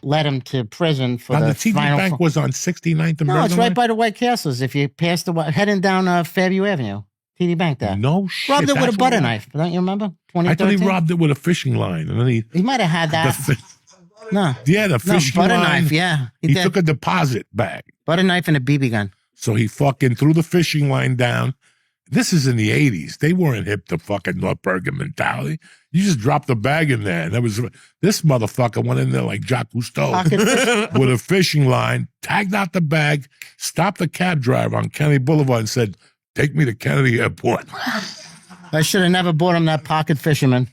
led him to prison for Now, the TD final. Bank was on 69th and No, Bergen it's right line? by the White Castles. If you pass heading down Fairview Avenue, TD Bank there. No shit. Robbed it with a that's butter what- knife. Don't you remember? I thought he 2013? robbed it with a fishing line. And then He might have had that. No. Yeah, the No, fishing butter line. knife, yeah. He did. took a deposit bag. Butter knife and a BB gun. So he fucking threw the fishing line down. This is in the 80s. They weren't hip to fucking North Bergen mentality. You just dropped the bag in there. And this motherfucker went in there like Jacques Cousteau Pocket fish. with a fishing line, tagged out the bag, stopped the cab driver on Kennedy Boulevard and said, "Take me to Kennedy Airport." I should have never bought him that pocket fisherman.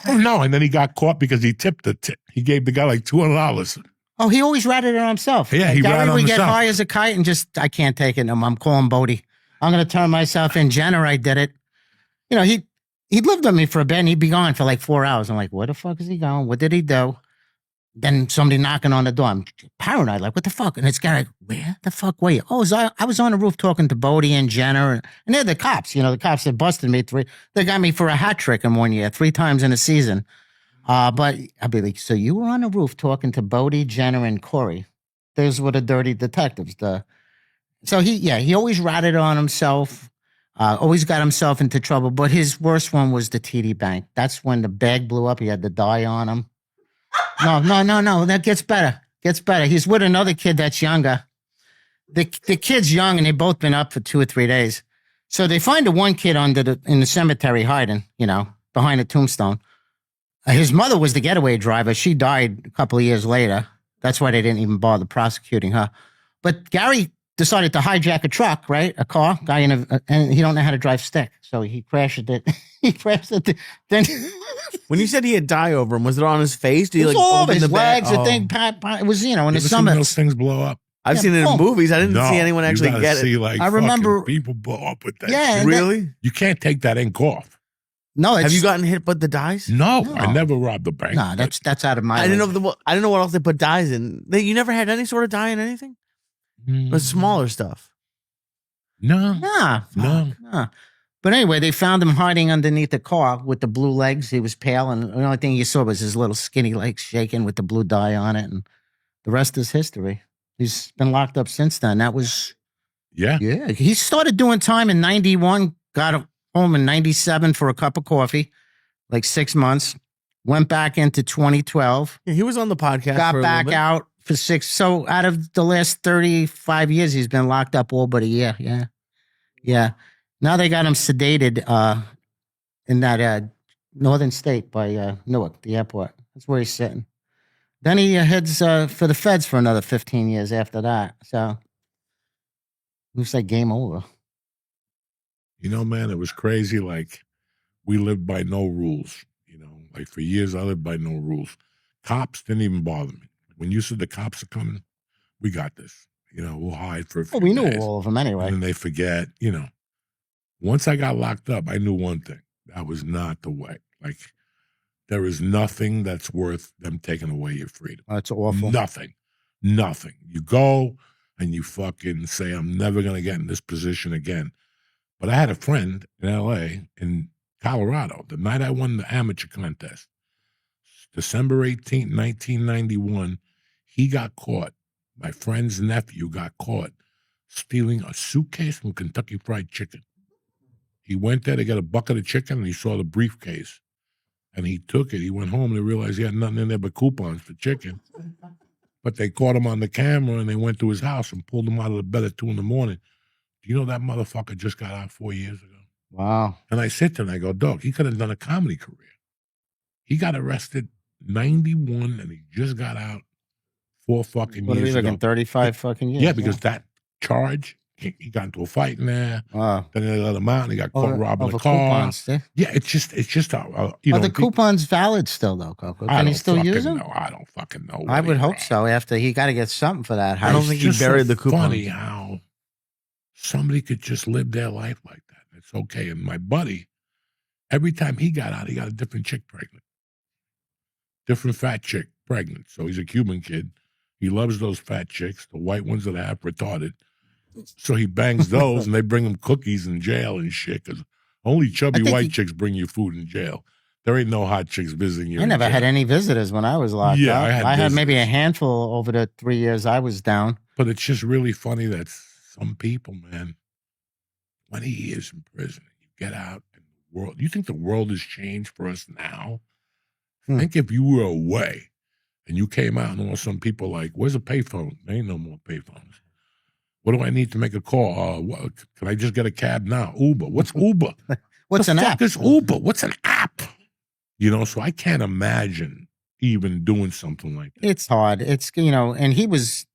Oh, no. And then he got caught because he tipped the tip. He gave the guy like $200. Oh, he always ratted it on himself. Yeah, he ratted Gary on would get himself. high as a kite and just, I can't take it no more. I'm calling Bodie. I'm going to turn myself in. Jenner, I did it. You know, he lived with me for a bit and he'd be gone for like 4 hours. I'm like, where the fuck is he going? What did he do? Then somebody knocking on the door. I'm paranoid, like, what the fuck? And it's Gary, where the fuck were you? Oh, I was on the roof talking to Bodie and Jenner. And they're the cops, you know, the cops that busted me they got me for a hat trick in 1 year, 3 times in a season. But I'd be like, so you were on the roof talking to Bodie, Jenner, and Corey. Those were the dirty detectives. So he always ratted on himself, always got himself into trouble. But his worst one was the TD Bank. That's when the bag blew up. He had the dye on him. No. That gets better. He's with another kid that's younger. The kid's young, and they've both been up for 2 or 3 days. So they find the one kid in the cemetery hiding, you know, behind a tombstone. His mother was the getaway driver. She died a couple of years later. That's why they didn't even bother prosecuting her. But Gary decided to hijack a truck, right? A car, and he don't know how to drive stick. So he crashed it. Then When you said he had dye over him, was it on his face? Did he it was like all over open his the bag? legs. The thing, it was, you know, in You the ever seen summer. those things blow up? I've seen it in boom. movies. I didn't No, see anyone actually you gotta get see, it. like, I remember- fucking people blow up with that Yeah, shit. and Really? You can't take that ink off. No, Have you gotten hit with the dyes? No, No. I never robbed the bank. No, that's out of my. I didn't league. know I didn't know what else they put dyes in. You never had any sort of dye in anything? But smaller stuff. No. Nah. No. But anyway, they found him hiding underneath the car with the blue legs. He was pale, and the only thing you saw was his little skinny legs shaking with the blue dye on it, and the rest is history. He's been locked up since then. That was Yeah. yeah. He started doing time in 91, got home in 97 for a cup of coffee, like 6 months. Went back into 2012, Yeah, he was on the podcast. got for a back little bit. out for 6. So out of the last 35 years, he's been locked up all but a year. Yeah. Now they got him sedated in that northern state by Newark, the airport. That's where he's sitting. Then he heads for the feds for another 15 years after that. So looks like game over. You know, man, it was crazy. Like, we lived by no rules. You know, like for years, I lived by no rules. Cops didn't even bother me. When you said the cops are coming, we got this. You know, we'll hide for a few Well, we knew days. all of them anyway. And then they forget, you know. Once I got locked up, I knew one thing. That was not the way. Like, there is nothing that's worth them taking away your freedom. That's awful. Nothing. You go and you fucking say, I'm never going to get in this position again. But I had a friend in L.A., in Colorado, the night I won the amateur contest, December 18th, 1991, he got caught. My friend's nephew got caught stealing a suitcase from Kentucky Fried Chicken. He went there to get a bucket of chicken, and he saw the briefcase. And he took it. He went home, and he realized he had nothing in there but coupons for chicken. But they caught him on the camera, and they went to his house and pulled him out of the bed at 2 a.m. Do you know that motherfucker just got out 4 years ago? Wow. And I sit there and I go, dog, he could have done a comedy career. He got arrested 91, and he just got out 4 fucking What are we years looking, ago. 35 fucking years? Yeah, because that charge, he got into a fight in there. Wow. Then they let him out, and he got caught robbing Over a car. coupons, yeah. Yeah, it's just you Are know. the coupons valid still, though, Coco? I Can he don't still fucking use them? know. I don't fucking know. I what would he hope robbed. so. After he got to get something for that. I don't It's think he just buried so the coupon. funny how somebody could just live their life like that. It's okay. And my buddy, every time he got out, he got a different chick pregnant. Different fat chick pregnant. So he's a Cuban kid. He loves those fat chicks, the white ones that are half retarded. So he bangs those, and they bring him cookies in jail and shit, because only chubby think white he- chicks bring you food in jail. There ain't no hot chicks visiting you. I never had any visitors when I was locked Yeah, up. I had maybe a visitors. handful over the 3 years I was down. But it's just really funny that some people, man, 20 years in prison, you get out and the world. You think the world has changed for us now? Hmm. Think if you were away and you came out and all some people like, where's a payphone? There ain't no more payphones. What do I need to make a call? Can I just get a cab now? Uber. What's Uber? What's an app? Is Uber? What's an app? You know, so I can't imagine even doing something like that. It's hard. It's, and he was,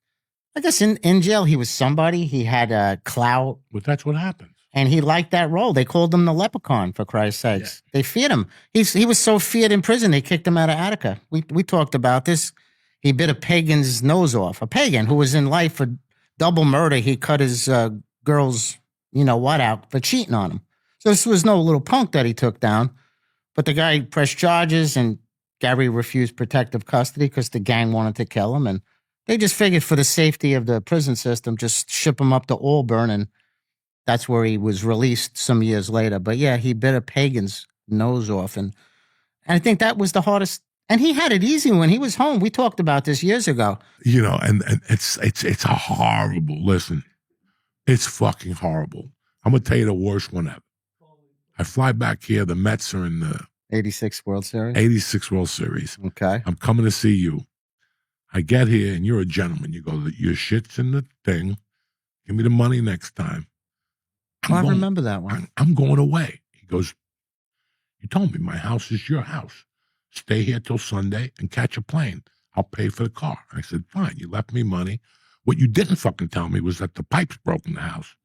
I guess in jail, he was somebody. He had a clout. But that's what happens. And he liked that role. They called him the leprechaun, for Christ's sakes. They feared him. He was so feared in prison, they kicked him out of Attica. We talked about this. He bit a pagan's nose off. A pagan who was in life for double murder. He cut his girl's, out for cheating on him. So this was no little punk that he took down. But the guy pressed charges, and Gary refused protective custody because the gang wanted to kill him. And they just figured for the safety of the prison system, just ship him up to Auburn, and that's where he was released some years later. But yeah, he bit a pagan's nose off. And I think that was the hardest. And he had it easy when he was home. We talked about this years ago. And it's a horrible, listen, it's fucking horrible. I'm going to tell you the worst one ever. I fly back here. The Mets are in the 86 World Series. 86 World Series. Okay. I'm coming to see you. I get here and you're a gentleman. You go, your shit's in the thing. Give me the money next time. I remember that one. I'm going away. He goes, you told me my house is your house. Stay here till Sunday and catch a plane. I'll pay for the car. I said, fine. You left me money. What you didn't fucking tell me was that the pipes broke in the house.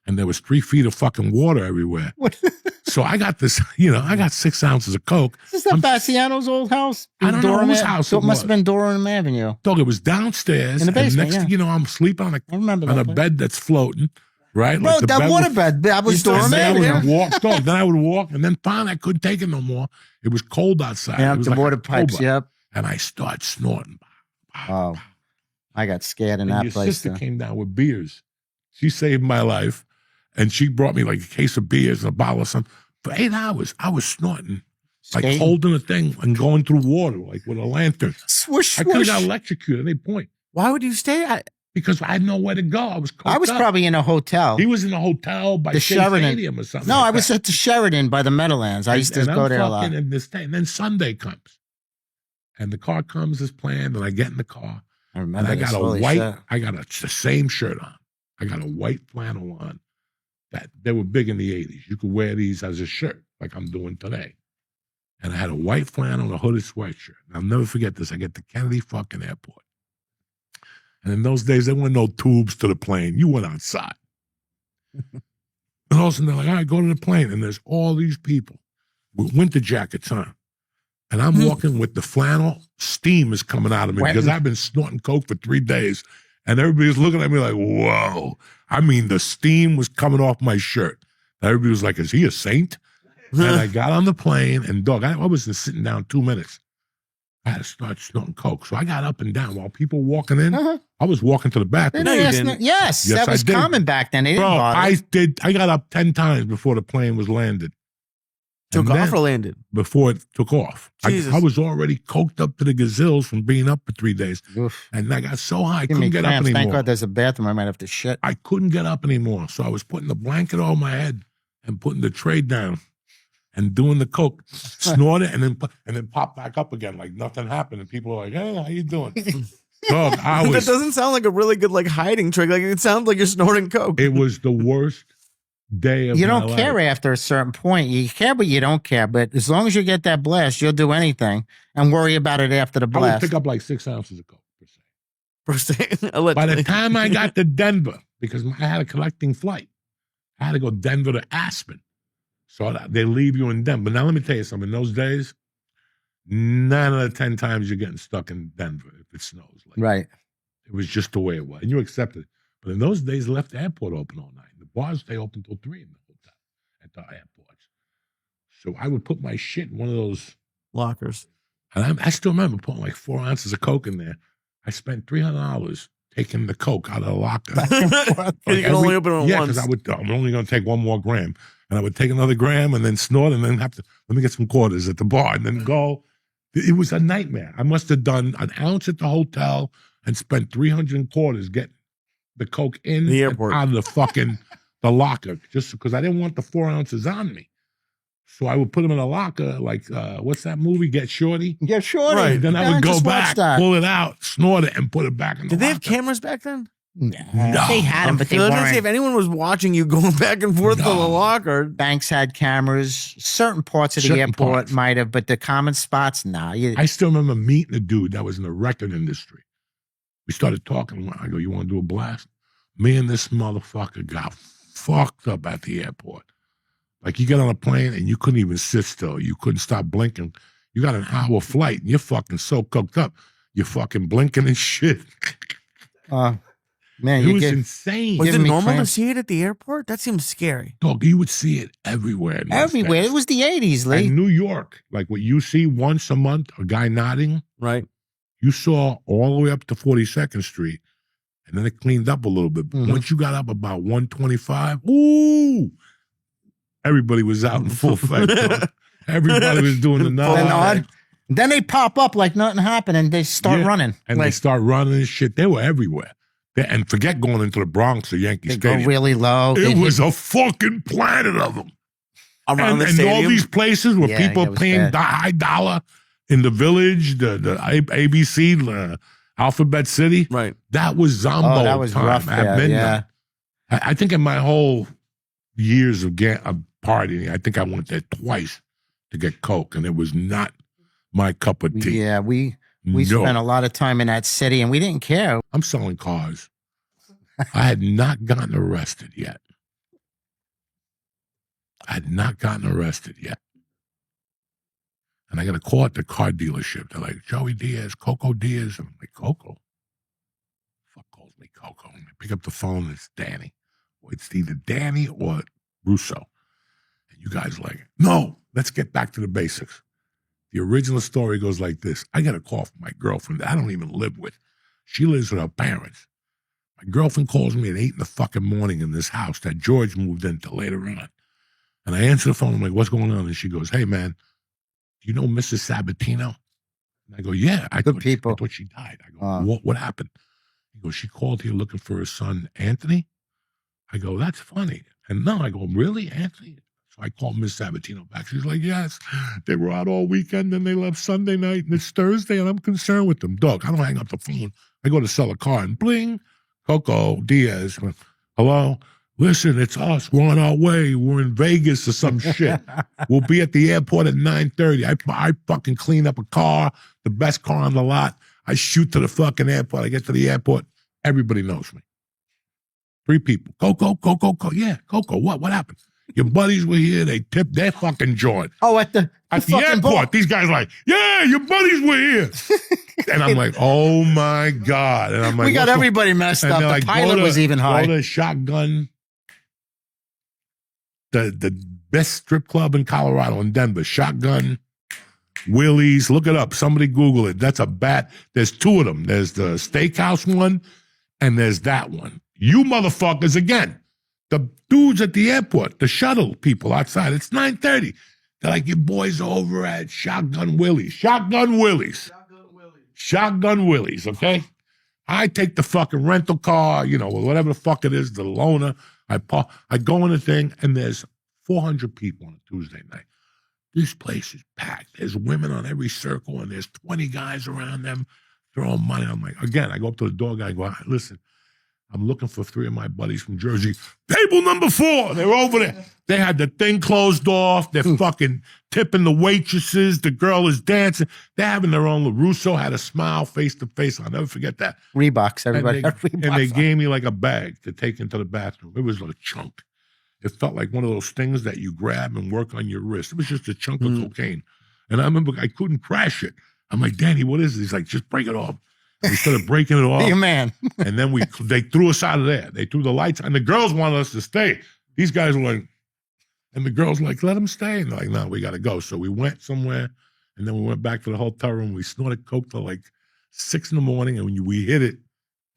And there was 3 feet of fucking water everywhere. What? So I got this, I got 6 ounces of Coke. Is that Bassiano's old house? I don't know whose house So it must have been Durham Avenue. Dog, it was downstairs. In the basement, and next thing you know, I'm sleeping on a bed that's floating, right? No, that waterbed, that was Durham Avenue. Then I would walk, and then finally I couldn't take it no more. It was cold outside. Yeah, it was the like water pipes, October. yep. And I start snorting. Oh, I got scared in and that your place. sister came down with beers. She saved my life. And she brought me like a case of beers and a bottle of something. For 8 hours, I was snorting, like holding a thing and going through water, like with a lantern. Swoosh, I could have swoosh. got electrocuted at any point. Why would you stay at? Because I had nowhere to go. I was probably in a hotel. He was in a hotel by The Shea Sheridan Stadium or something. No, like I was that. at the Sheridan by the Meadowlands. I used to go there a lot. And then Sunday comes. And the car comes as planned, and I get in the car. I remember And I this. got a Holy white, shit. I got the same shirt on. I got a white flannel on. That they were big in the 80s. You could wear these as a shirt, like I'm doing today. And I had a white flannel and a hooded sweatshirt. And I'll never forget this. I get to Kennedy fucking airport. And in those days, there weren't no tubes to the plane. You went outside. And all of a sudden, they're like, all right, go to the plane. And there's all these people with winter jackets on. And I'm walking with the flannel. Steam is coming out of me because I've been snorting Coke for 3 days. And everybody's looking at me like, whoa. I mean, the steam was coming off my shirt. Everybody was like, is he a saint? And I got on the plane, and dog, I wasn't sitting down 2 minutes. I had to start snorting Coke. So I got up and down while people were walking in. I was walking to the bathroom. No, you didn't. Yes, that was common back then. They didn't Bro, bother. I got up 10 times before the plane was landed. Took off or landed? Before it took off. I was already coked up to the gazills from being up for 3 days. Oof. And I got so high, I Give me couldn't get up cramps. anymore. Thank God there's a bathroom. I might have to shit. I couldn't get up anymore. So I was putting the blanket over my head and putting the tray down and doing the Coke, snort it, and then pop back up again like nothing happened. And people were like, hey, how you doing? Dog, That doesn't sound like a really good hiding trick. Like it sounds like you're snorting Coke. It was the worst day of You my don't care life. after a certain point. You care, but you don't care. But as long as you get that blast, you'll do anything and worry about it after the I would blast. pick up like 6 ounces of Coke per se. By By the time I got to Denver, because I had a connecting flight, I had to go Denver to Aspen. So they leave you in Denver. Now, let me tell you something. In those days, 9 out of 10 times you're getting stuck in Denver if it snows. Like, Right. it was just the way it was. And you accepted it. But in those days, they left the airport open all night. The bars stay open till 3 in the hotel at the airports. So I would put my shit in one of those lockers. And I still remember putting like 4 ounces of Coke in there. I spent $300 taking the Coke out of the locker. You can only open it Yeah, once. because I'm only going to take 1 more gram. and I would take another gram and then snort and then have to, let me get some quarters at the bar and then go. It was a nightmare. I must have done an ounce at the hotel and spent 300 quarters getting the coke in The and airport. out of the fucking the locker, just because I didn't want the 4 ounces on me. So I would put them in a locker, like what's that movie, Get Shorty? Yeah, sure. Right. Then I would go back, That. pull it out, snort it, and put it back in the Did they locker. have cameras back then? No, No. they had them, but they I was gonna say, weren't. if anyone was watching you going back and forth to the No. locker, Banks had cameers. Certain parts of the Certain airport parts. might have, but the common spots, nah. I still remember meeting a dude that was in the record industry. We started talking. I go, you want to do a blast? Me and this motherfucker got fucked up at the airport. Like you get on a plane and you couldn't even sit still. You couldn't stop blinking. You got an hour flight and you're fucking so coked up. You're fucking blinking and shit. Man, It you was get insane. was it Giving me normal to cramps. see it at the airport? That seems scary. Dog, you would see it everywhere. in those everywhere. days. It was the 80s, Lee. And New York, like what you see once a month, a guy nodding, Right. you saw all the way up to 42nd Street, and then it cleaned up a little bit. But Mhm. once you got up about 125, ooh, everybody was out in full effect. dog. Everybody was doing the Full Then, nod. effect. then they pop up like nothing happened and they start Yeah. running. And they Like, start running and shit. They were everywhere. And forget going into the Bronx or Yankee they go Stadium. really low. They It hit- was a fucking planet of them. Around the And all stadium. these places where Yeah, people it was paying bad. high dollar in the village, the ABC, Alphabet City. Right. That was Zombo Oh, that was time rough at there, midnight. yeah. I think in my whole years of partying, I think I went there twice to get coke, and it was not my cup of tea. Yeah, we no. spent a lot of time in that city and we didn't care. I'm selling cars. I had not gotten arrested yet. And I got a call at the car dealership. They're like, Joey Diaz, Coco Diaz. I'm like, Coco? Fuck calls me Coco. And I pick up the phone and it's Danny. Well, it's either Danny or Russo. And you guys are like, no, let's get back to the basics. The original story goes like this. I got a call from my girlfriend that I don't even live with. She lives with her parents. My girlfriend calls me at 8 in the fucking morning in this house that George moved into later on. And I answer the phone. I'm like, what's going on? And she goes, hey, man, do you know Mrs. Sabatino? And I go, yeah. I thought she died. I go, what happened? He goes, she called here looking for her son, Anthony. I go, that's funny. And no, I go, really, Anthony? So I called Miss Sabatino back. She's like, yes, they were out all weekend and they left Sunday night and it's Thursday and I'm concerned with them. Dog, I don't hang up the phone. I go to sell a car and bling, Coco Diaz. Hello? Listen, it's us. We're on our way. We're in Vegas or some shit. We'll be at the airport at 9:30. I fucking clean up a car, the best car on the lot. I shoot to the fucking airport. I get to the airport. Everybody knows me. 3 people. Coco. Yeah, Coco. What happened? Your buddies were here. They tipped their fucking joint. Oh, at the At the fucking airport, bar. these guys are like, yeah, your buddies were here. And I'm like, oh my God. And I'm like, we got what's going- everybody messed And up. they're The like, pilot was even Go high. to Shotgun, the best strip club in Colorado, in Denver. Shotgun, Willie's. Look it up. Somebody Google it. That's a bat. There's 2 of them. There's the steakhouse one, and there's that one. You motherfuckers, again, the dudes at the airport, the shuttle people outside, it's 9:30. They're like, your boys are over at Shotgun Willie's. Shotgun Willie's, okay? I take the fucking rental car, whatever the fuck it is, the loaner. I go in the thing, and there's 400 people on a Tuesday night. This place is packed. There's women on every circle, and there's 20 guys around them throwing money. I'm like, again, I go up to the door guy, I go, listen, I'm looking for 3 of my buddies from Jersey. Table number 4. They're over there. They had the thing closed off. They're fucking tipping the waitresses. The girl is dancing. They're having their own. LaRusso had a smile face to face. I'll never forget that. Reeboks, everybody. And they gave me like a bag to take into the bathroom. It was like a chunk. It felt like one of those things that you grab and work on your wrist. It was just a chunk of cocaine. And I remember I couldn't crash it. I'm like, Danny, what is this? He's like, just break it off. We started breaking it off. Be a man. And then they threw us out of there. They threw the lights on. And the girls wanted us to stay. These guys were like, and the girls were like, let them stay. And they're like, no, we got to go. So we went somewhere, and then we went back to the hotel room. We snorted coke till like 6 in the morning, and we hid it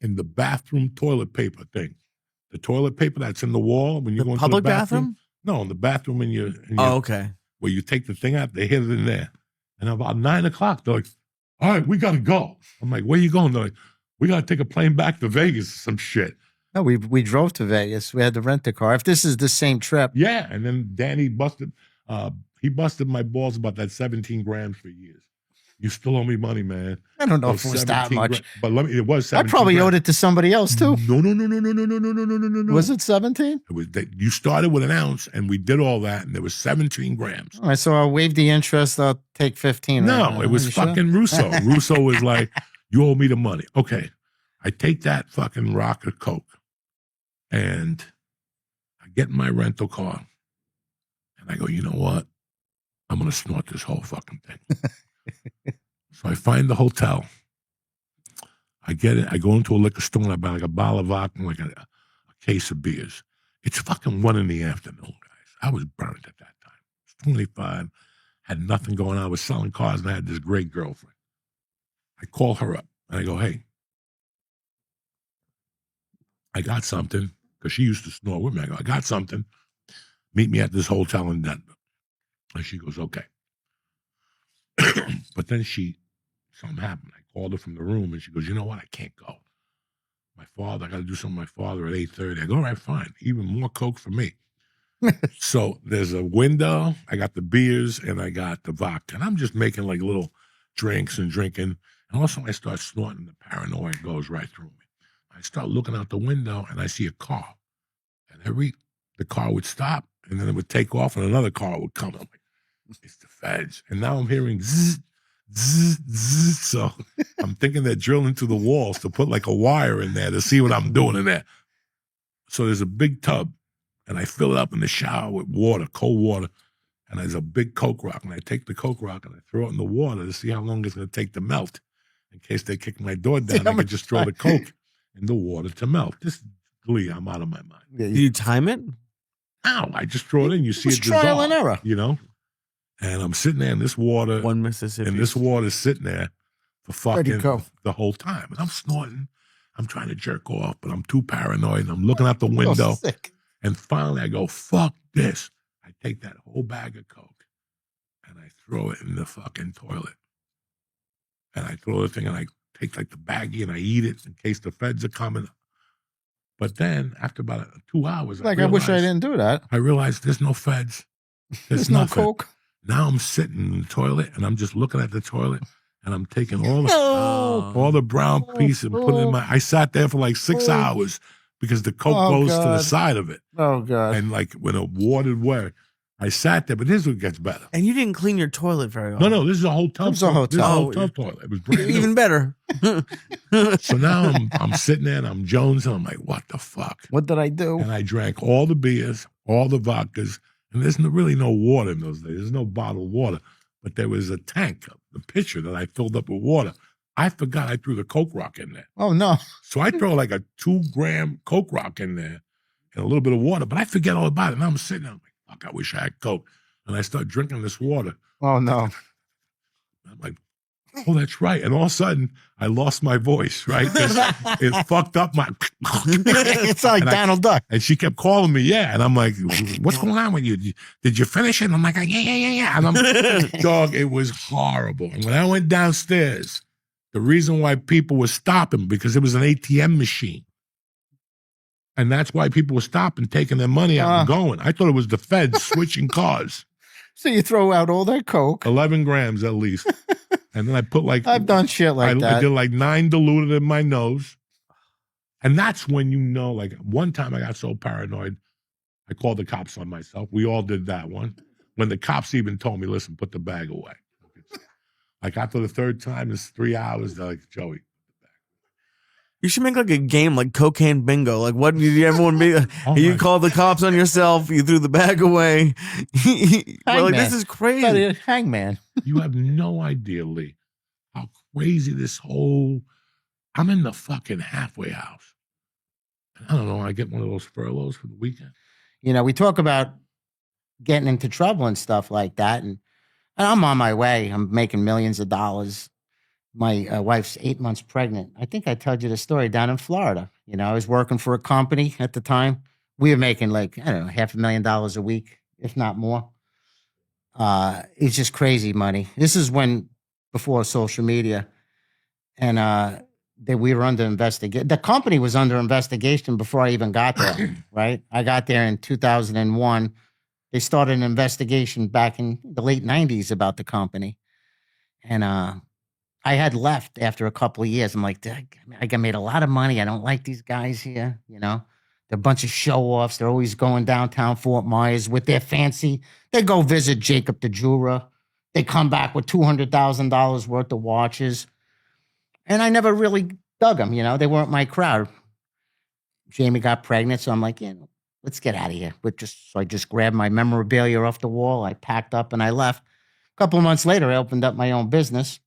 in the bathroom toilet paper thing. The toilet paper that's in the wall when you go into public the bathroom. No, in the bathroom in your Oh, okay. where you take the thing out, they hid it in there. And about 9 o'clock, they're like, all right, we got to go. I'm like, where you going? They're like, we got to take a plane back to Vegas or some shit. No, we drove to Vegas. We had to rent a car. If this is the same trip. Yeah. And then Danny busted my balls about that 17 grams for years. You still owe me money, man. I don't know Those if it was that 17 much. But it was 17 I probably grams. owed it to somebody else too. No. Was it 17? It was that you started with an ounce and we did all that and there was 17 grams. All right, so I'll waive the interest. I'll take 15. No, right now. it was You sure? fucking Russo. Russo was like, you owe me the money. Okay. I take that fucking rock of Coke and I get in my rental car and I go, you know what? I'm going to snort this whole fucking thing. So I find the hotel. I get it. I go into a liquor store and I buy like a bottle of vodka and like a case of beers. It's fucking 1 PM, guys. I was burnt at that time. I was 25, had nothing going on. I was selling cars and I had this great girlfriend. I call her up and I go, hey, I got something, because she used to snore with me. I go, I got something. Meet me at this hotel in Denver. And she goes, okay. But then something happened. I called her from the room and she goes, you know what? I can't go. I got to do something with my father at 8:30. I go, all right, fine. Even more Coke for me. So there's a window. I got the beers and I got the vodka. And I'm just making like little drinks and drinking. And also I start snorting. The paranoia goes right through me. I start looking out the window and I see a car. And the car would stop and then it would take off and another car would come. I'm like, it's the feds. And now I'm hearing zzz, zzz, zzz. So I'm thinking they're drilling through the walls to put like a wire in there to see what I'm doing in there. So there's a big tub and I fill it up in the shower with water, cold water. And there's a big Coke rock. And I take the Coke rock and I throw it in the water to see how long it's going to take to melt. In case they kick my door down, I could just throw the Coke in the water to melt. This glee, I'm out of my mind. Yeah, Do you time it? No, I just throw it in. You see was it trial dissolve, and error. you know? And I'm sitting there in this water. One Mississippi. And this water's sitting there for Where'd he fucking go? the whole time. And I'm snorting. I'm trying to jerk off, but I'm too paranoid. And I'm looking out the window. So sick. And finally I go, fuck this. I take that whole bag of Coke and I throw it in the fucking toilet. And I throw the thing and I take like the baggie and I eat it in case the feds are coming. But then after about 2 hours, Like, I wish I didn't do that. I realized there's no feds. There's no nothing. Coke. Now I'm sitting in the toilet and I'm just looking at the toilet and I'm taking all No. the brown pieces and putting it in I sat there for like 6 hours because the Coke goes to the God. side of it. Oh, God. And like when a watered way, I sat there, but this is what gets better. And you didn't clean your toilet very often. No, this is a hotel. It was a hotel. This is a Oh, hotel toilet. It was brand new. Even better. So now I'm sitting there and I'm jonesing. I'm like, what the fuck? What did I do? And I drank all the beers, all the vodkas, and there's really no water in those days. There's no bottled water, but there was a tank, the pitcher that I filled up with water. I forgot I threw the Coke rock in there. Oh, no. So I throw like a 2-gram Coke rock in there and a little bit of water, but I forget all about it. Now I'm sitting there, I'm like, fuck, I wish I had Coke. And I start drinking this water. Oh, no. I'm like, oh, that's right. And all of a sudden, I lost my voice, right? It fucked up my... It's like And Donald Duck. And she kept calling me, yeah. And I'm like, what's going on with you? Did you finish it? And I'm like, yeah. And I'm, dog, it was horrible. And when I went downstairs, the reason why people were stopping, because it was an ATM machine. And that's why people were stopping, taking their money out and going. I thought it was the feds switching cars. So you throw out all that Coke. 11 grams at least. And then I put like... I've done shit like that. I did like 9 diluted in my nose. And that's when you know, like one time I got so paranoid, I called the cops on myself. We all did that one. When the cops even told me, listen, put the bag away. Like after the third time, it's 3 hours, they're like, Joey. You should make like a game like cocaine bingo. Like what did everyone be? You called the cops on yourself. You threw the bag away. We're like, this is crazy. Hangman. You have no idea, Lee, how crazy this whole... I'm in the fucking halfway house. I don't know. I get one of those furloughs for the weekend. You know, we talk about getting into trouble and stuff like that. And I'm on my way. I'm making millions of dollars. My wife's 8 months pregnant. I think I told you the story down in Florida. You know, I was working for a company at the time. we were making like, I don't know, $500,000 a week, if not more. It's just crazy money. This is before social media. And we were under investigation. The company was under investigation before I even got there, right? I got there in 2001. They started an investigation back in the late 90s about the company. And I had left after a couple of years. I'm like, I made a lot of money. I don't like these guys here, They're a bunch of show-offs. They're always going downtown Fort Myers with their fancy. They go visit Jacob the jeweler. They come back with $200,000 worth of watches. And I never really dug them, They weren't my crowd. Jamie got pregnant, so I'm like, let's get out of here. So I just grabbed my memorabilia off the wall. I packed up and I left. A couple of months later, I opened up my own business.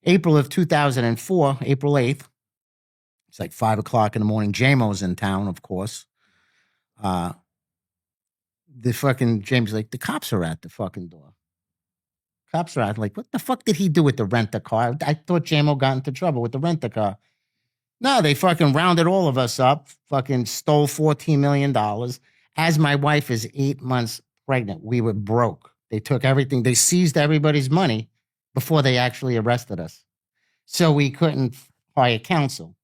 April of 2004, April 8th. It's like 5 o'clock in the morning. JMO's in town, of course. James like, the cops are at the fucking door. Cops are out. Like, what the fuck did he do with the rent-a-car? I thought JMO got into trouble with the rent-a-car. No, they fucking rounded all of us up, fucking stole $14 million. As my wife is 8 months pregnant, we were broke. They took everything. They seized everybody's money before they actually arrested us. So we couldn't hire counsel.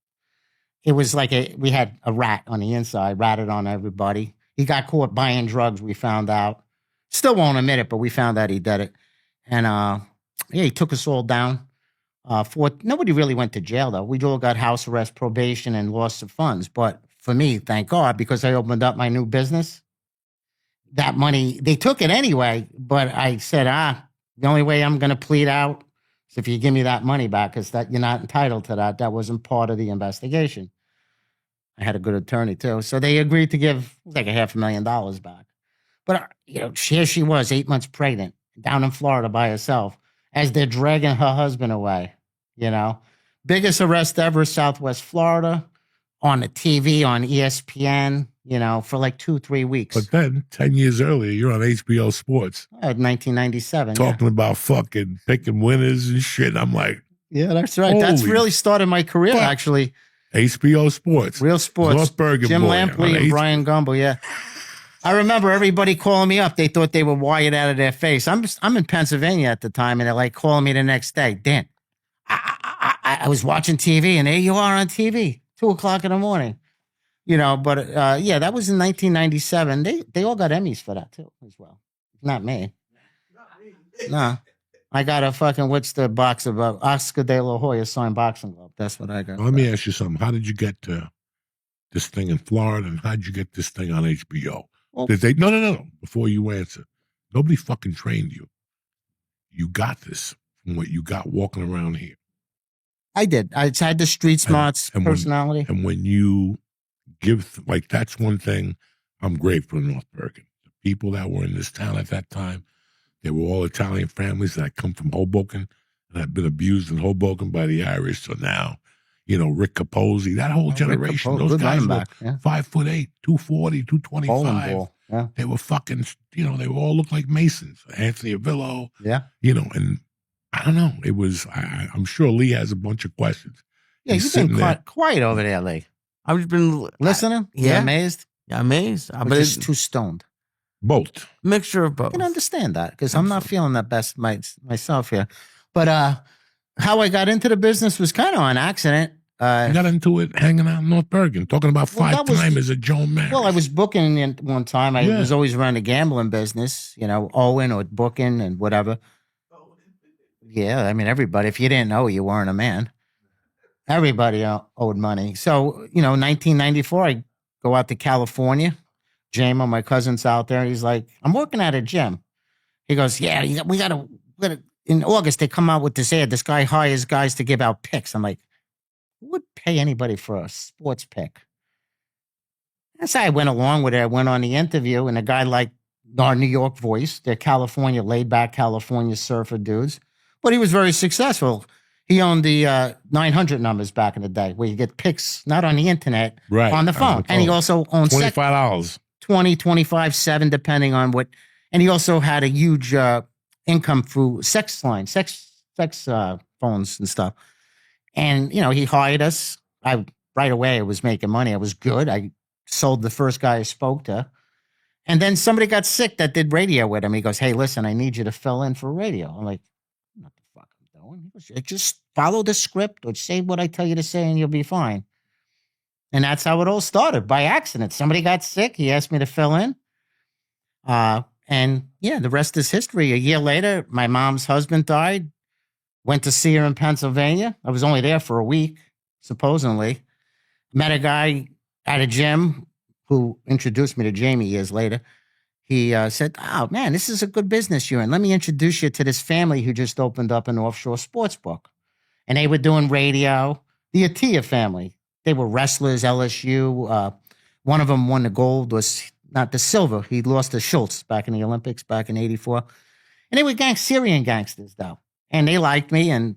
It was like we had a rat on the inside, ratted on everybody. He got caught buying drugs, we found out. Still won't admit it, but we found out he did it. And he took us all down. Nobody really went to jail, though. We all got house arrest, probation, and loss of funds. But for me, thank God, because I opened up my new business, that money, they took it anyway. But I said, the only way I'm going to plead out is if you give me that money back, because you're not entitled to that. That wasn't part of the investigation. I had a good attorney, too. So they agreed to give like $500,000 back. But, here she was, 8 months pregnant, down in Florida by herself, as they're dragging her husband away, Biggest arrest ever, Southwest Florida, on the TV, on ESPN, for like 2-3 weeks. But then, 10 years earlier, you're on HBO Sports. 1997. Talking about fucking picking winners and shit. I'm like, yeah, that's right. That's really started my career, actually. HBO Sports. Real sports. North Bergen Jim boy Lampley and Brian Gumble, yeah. I remember everybody calling me up. They thought they were wired out of their face. I'm in Pennsylvania at the time, and they're like calling me the next day. Dan, I was watching TV, and there you are on TV, 2 o'clock in the morning. But that was in 1997. They all got Emmys for that, too, as well. Not me. No. I got a fucking, what's the box about? Oscar de la Hoya signed boxing glove. That's what I got. Let me ask you something. How did you get to this thing in Florida, and how did you get this thing on HBO? Well, Did they? No. Before you answer, nobody fucking trained you. You got this from what you got walking around here. I did. I had the street smarts personality. When you give, that's one thing I'm grateful for North Bergen. The people that were in this town at that time, they were all Italian families that come from Hoboken and had been abused in Hoboken by the Irish. So now, Rick Capozzi, that whole generation, those guys were 5'8", 240, 225. Yeah. They were fucking, they were all looked like Masons. Anthony Avillo. Yeah. And I don't know. It was, I'm sure Lee has a bunch of questions. Yeah, you've been quiet over there, Lee. I've just been listening. Yeah. Amazed? Yeah, amazed. But it's too stoned. Both. Mixture of both. I can understand that because I'm not feeling that best myself here. But how I got into the business was kind of on accident. I got into it hanging out in North Bergen, talking about five-timers at Joan Mary. Well, I was booking one time. I was always running a gambling business, Owen or booking and whatever. Yeah, I mean, everybody. If you didn't know, you weren't a man. Everybody owed money. So, 1994, I go out to California. JMO, my cousin's out there. He's like, I'm working at a gym. He goes, yeah, we gotta. In August, they come out with this ad. This guy hires guys to give out picks. I'm like, who would pay anybody for a sports pick? That's how I went along with it. I went on the interview, and a guy like our New York voice, they're California, laid-back California surfer dudes. But he was very successful. He owned the 900 numbers back in the day, where you get picks, not on the internet, on the phone. And he also owned $25. 20, 25, 7, depending on what. And he also had a huge income through sex phones and stuff. And, he hired us. Right away, I was making money. I was good. I sold the first guy I spoke to. And then somebody got sick that did radio with him. He goes, hey, listen, I need you to fill in for radio. I'm like, what the fuck I'm doing? He goes, just follow the script or say what I tell you to say and you'll be fine. And that's how it all started, by accident. Somebody got sick. He asked me to fill in. And yeah, the rest is history. A year later, my mom's husband died. Went to see her in Pennsylvania. I was only there for a week, supposedly. Met a guy at a gym who introduced me to Jamie years later. He said, oh, man, this is a good business you're in. Let me introduce you to this family who just opened up an offshore sports book. And they were doing radio. The Atiyah family. They were wrestlers, LSU. One of them won the gold, was not the silver. He lost to Schultz back in the Olympics back in '84. And they were Syrian gangsters, though. And they liked me and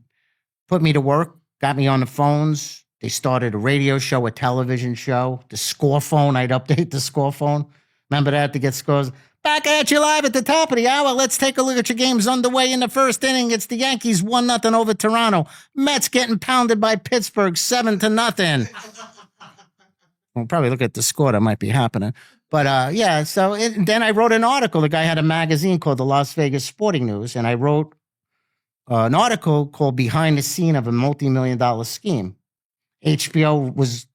put me to work, got me on the phones. They started a radio show, a television show, the score phone. I'd update the score phone. Remember that to get scores? Back at you live at the top of the hour. Let's take a look at your games underway in the first inning. It's the Yankees 1-0 over Toronto. Mets getting pounded by Pittsburgh 7-0. We'll probably look at the score that might be happening. But yeah, so then I wrote an article. The guy had a magazine called the Las Vegas Sporting News, and I wrote an article called Behind the Scene of a Multi-million-Dollar Scheme. HBO was,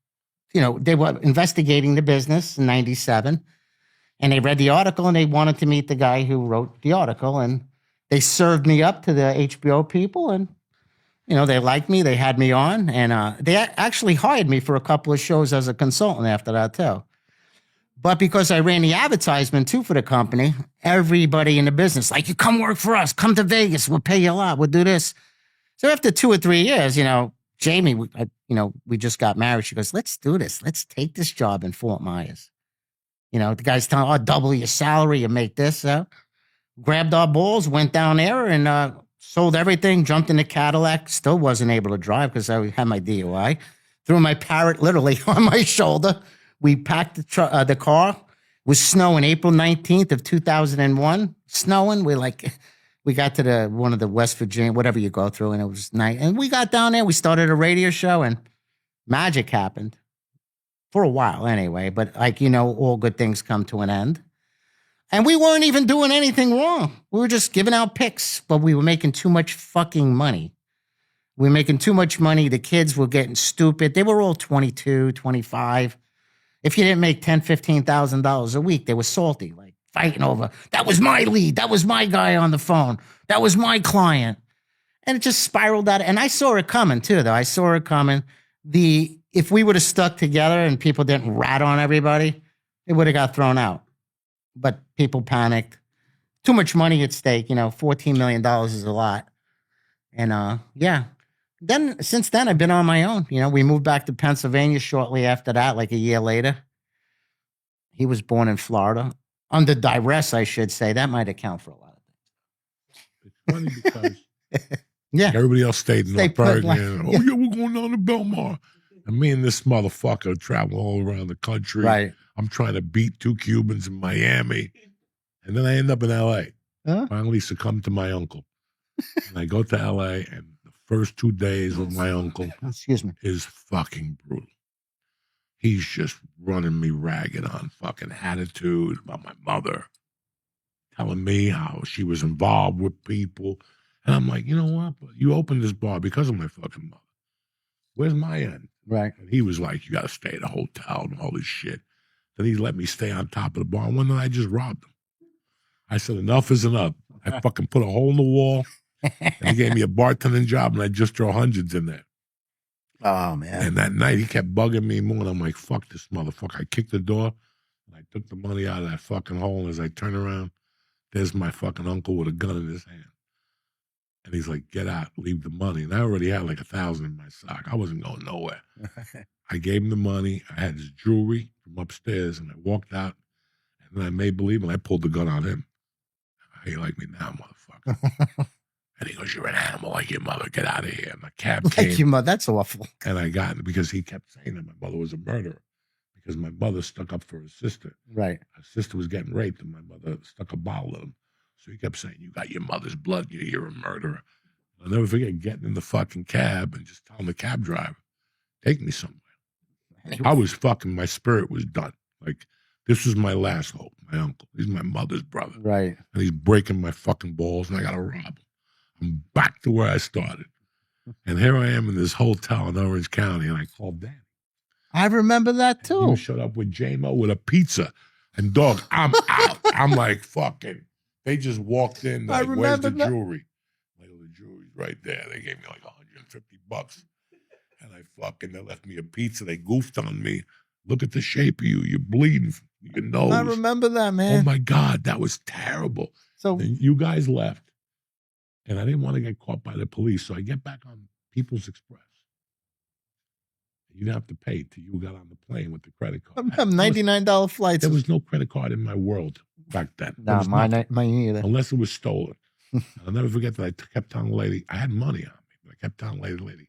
they were investigating the business in 97. And they read the article and they wanted to meet the guy who wrote the article. And they served me up to the HBO people. And, they liked me. They had me on. And they actually hired me for a couple of shows as a consultant after that, too. But because I ran the advertisement, too, for the company, everybody in the business, like, you come work for us. Come to Vegas. We'll pay you a lot. We'll do this. So after 2 or 3 years, Jamie, we just got married. She goes, let's do this. Let's take this job in Fort Myers. The guy's telling, oh, double your salary, you make this. So grabbed our balls, went down there and sold everything, jumped in the Cadillac. Still wasn't able to drive because I had my DUI. Threw my Parrot literally on my shoulder. We packed the car. It was snowing April 19th of 2001. Snowing. We got to one of the West Virginia, whatever you go through, and it was night. And we got down there. We started a radio show and magic happened. For a while anyway, but all good things come to an end. And we weren't even doing anything wrong. We were just giving out picks, but we were making too much fucking money. We were making too much money. The kids were getting stupid. They were all 22, 25. If you didn't make $10,000, $15,000 a week, they were salty, like fighting over, that was my lead. That was my guy on the phone. That was my client. And it just spiraled out. And I saw it coming too, though. I saw it coming. If we would have stuck together and people didn't rat on everybody, it would have got thrown out. But people panicked. Too much money at stake. $14 million is a lot. And yeah. Then since then, I've been on my own. We moved back to Pennsylvania shortly after that, like a year later. He was born in Florida. Under duress, I should say. That might account for a lot of things. It's funny because yeah, everybody else stayed in North Bergen. Oh, yeah, we're going down to Belmar. And me and this motherfucker travel all around the country. Right. I'm trying to beat 2 Cubans in Miami. And then I end up in L.A. Finally succumb to my uncle. And I go to L.A. and the first 2 days with my uncle is fucking brutal. He's just running me ragged on fucking attitude about my mother, telling me how she was involved with people. And I'm like, you know what? You opened this bar because of my fucking mother. Where's my end? Right. And he was like, you got to stay at a hotel and all this shit. Then he let me stay on top of the bar. One night I just robbed him. I said, enough is enough. I fucking put a hole in the wall. And he gave me a bartending job and I just throw hundreds in there. Oh, man. And that night he kept bugging me more. And I'm like, fuck this motherfucker. I kicked the door and I took the money out of that fucking hole. And as I turn around, there's my fucking uncle with a gun in his hand. And he's like, get out, leave the money. And I already had like 1,000 in my sock. I wasn't going nowhere. I gave him the money. I had his jewelry from upstairs and I walked out and then I made believe and I pulled the gun on him. How you like me now, motherfucker? And he goes, you're an animal like your mother. Get out of here. And the cab came. Like your mother, that's awful. And I got it because he kept saying that my mother was a murderer because my mother stuck up for his sister. Right. Her sister was getting raped and my mother stuck a bottle in him. So he kept saying, you got your mother's blood, you're a murderer. I'll never forget getting in the fucking cab and just telling the cab driver, take me somewhere. I was fucking, my spirit was done. Like, this was my last hope. My uncle. He's my mother's brother. Right. And he's breaking my fucking balls, and I got to rob him. I'm back to where I started. And here I am in this hotel in Orange County, and I called Danny. I remember that And too. he showed up with J-Mo with a pizza. And dog, I'm out. I'm like, fucking. They just walked in. Like, where's the jewelry? Like, the jewelry's right there. They gave me like $150. And they left me a pizza. They goofed on me. Look at the shape of you. You're bleeding from your nose. I remember that, Oh man. my God, that was terrible. So and you guys left. And I didn't want to get caught by the police. So I get back on People's Express. You didn't have to pay till you got on the plane with the credit card. $99 flights. There was no credit card in my world back then. Nah, mine either. Unless it was stolen. I'll never forget that I kept telling the lady, I had money on me, but I kept telling the lady,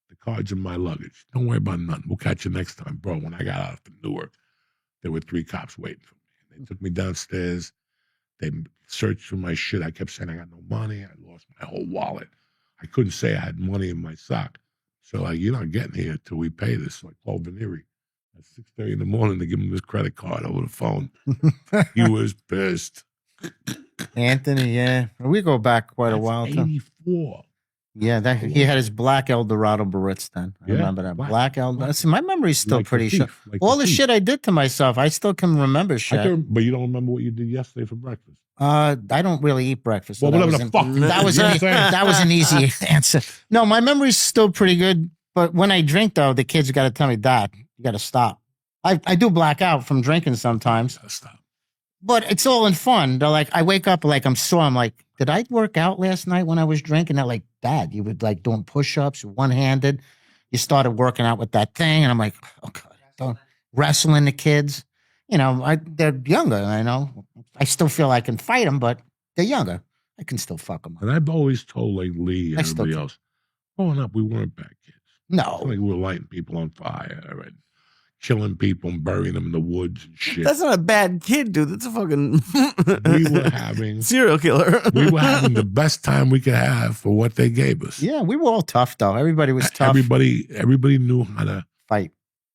the card's in my luggage. Don't worry about nothing. We'll catch you next time. Bro, when I got out of Newark, there were 3 cops waiting for me. They took me downstairs. They searched for my shit. I kept saying I got no money. I lost my whole wallet. I couldn't say I had money in my sock. So, like, you're not getting here till we pay this. So I called Veneri at 6:30 in the morning to give him his credit card over the phone. He was pissed. Anthony, yeah. We go back quite a while, too. 84. Yeah, he had his black Eldorado Barrettes then. I remember that. Black Eldorado. See, my memory's still Like pretty sharp. like All the shit I did to myself, I still can remember shit. But you don't remember what you did yesterday for breakfast? I don't really eat breakfast. So well, whatever the fuck. That was an easy answer. No, my memory's still pretty good. But when I drink, though, the kids got to tell me, Dad, you got to stop. I do black out from drinking sometimes. Stop. But it's all in fun. They're like, I wake up like I'm sore. I'm like, did I work out last night when I was drinking? They're like, Dad, you were like doing push-ups, one-handed. You started working out with that thing. And I'm like, oh, God. Wrestling the kids. You know, they're younger, I know. I still feel I can fight them, but they're younger. I can still fuck them up. And I've always told, like, Lee and everybody else, growing up, we weren't bad kids. No. Like, we were lighting people on fire and killing people and burying them in the woods and shit. That's not a bad kid, dude. That's a fucking we were having serial killer. We were having the best time we could have for what they gave us. Yeah, we were all tough though. Everybody was tough. Everybody knew how to